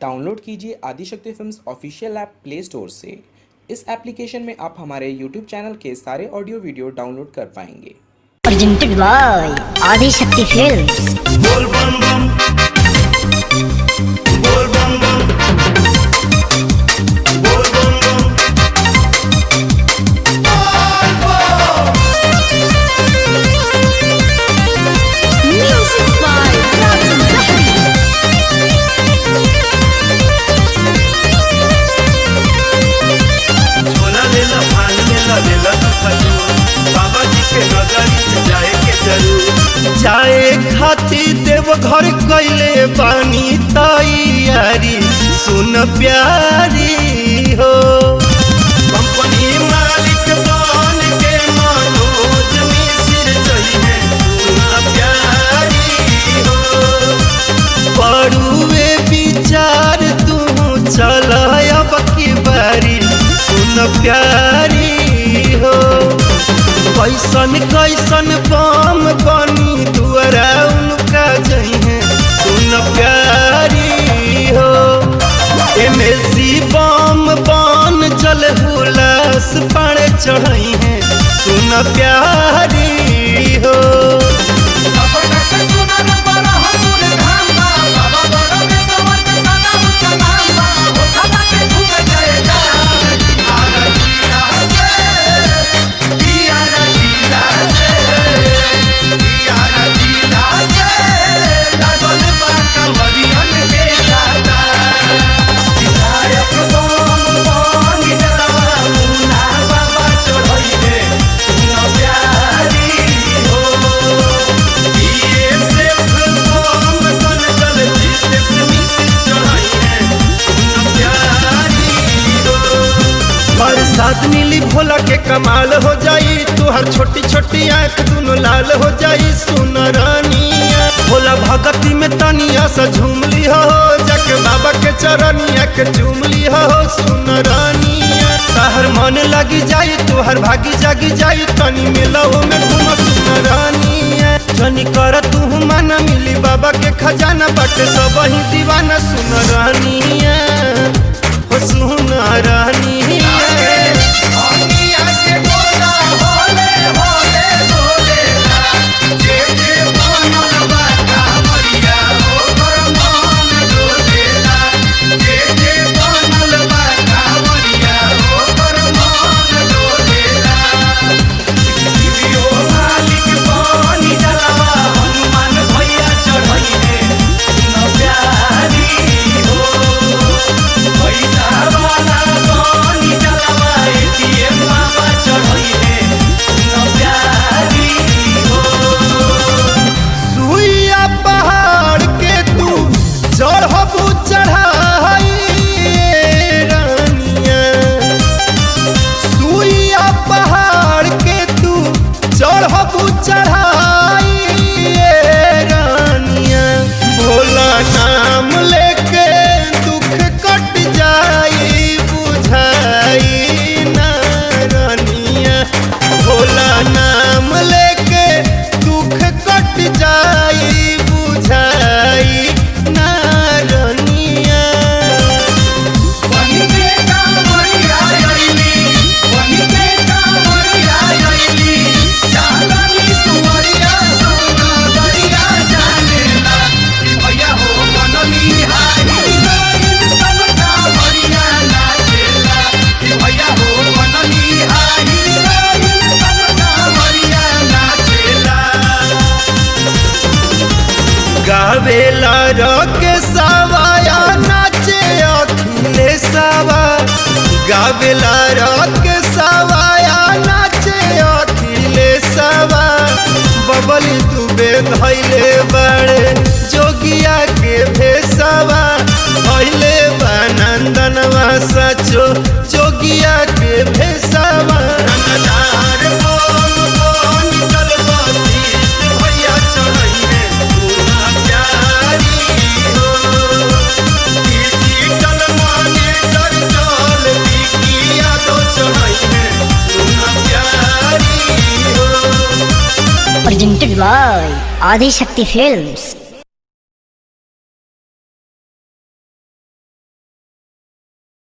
Download कीजिए Adishakti films official app play store से। इस application में आप हमारे यूट्यूब चैनल के सारे ऑडियो वीडियो डाउनलोड कर पाएंगे। Presented by Adishakti films. बोल बम बम, बोल बम बम, बोल बम बम। Music by Rajan Lahari. झोला लेला, भांग लेला, लेला तू खजूर, बाबा जी के नगरी से जाए के जरूर। जाए खातिर देव घर कैले बानी तैयारी, सुन प्यारी हो। कंपनी मालिक बन के मनोज मिश्र जइहे, सुन प्यारी हो। पड़ुए विचार तू चल अब की बारी, सुन प्यारी हो। कैसन कैसन बम बनी दुआरा उनका जइहे, सुन प्यारी हो। MLC बम बन चल हुलास पाड़े चढ़इहे, सुन प्यारी हो। साथ मिली भोला के कमाल हो जाई, तुहर छोटी छोटी आँख दोनों लाल हो जाई, सुन रानिया। भोला भगती में तनिया सा झूम ली हो, जाके बाबा के चरनिया के चूम ली हो, सुन रानिया। तहर मन लगी जाई, तुहर भागी जागी जाई, तनी मिलहो में घूम, सुन रानिया। जनी कर तू माना, मिली बाबा के खजाना, बाटे सब ही दीवाना, सुन रानिया हो, सुन रानिया। गावेला रॉक सवाया नाचे अखिलेशवा, गावेला रॉक सवाया नाचे अखिलेशवा। बबली दुबे धैले बड़े जोगिया के भेसवा, धैले नंदनवा सचो जोगिया के भेसवा। Presented by Adishakti films.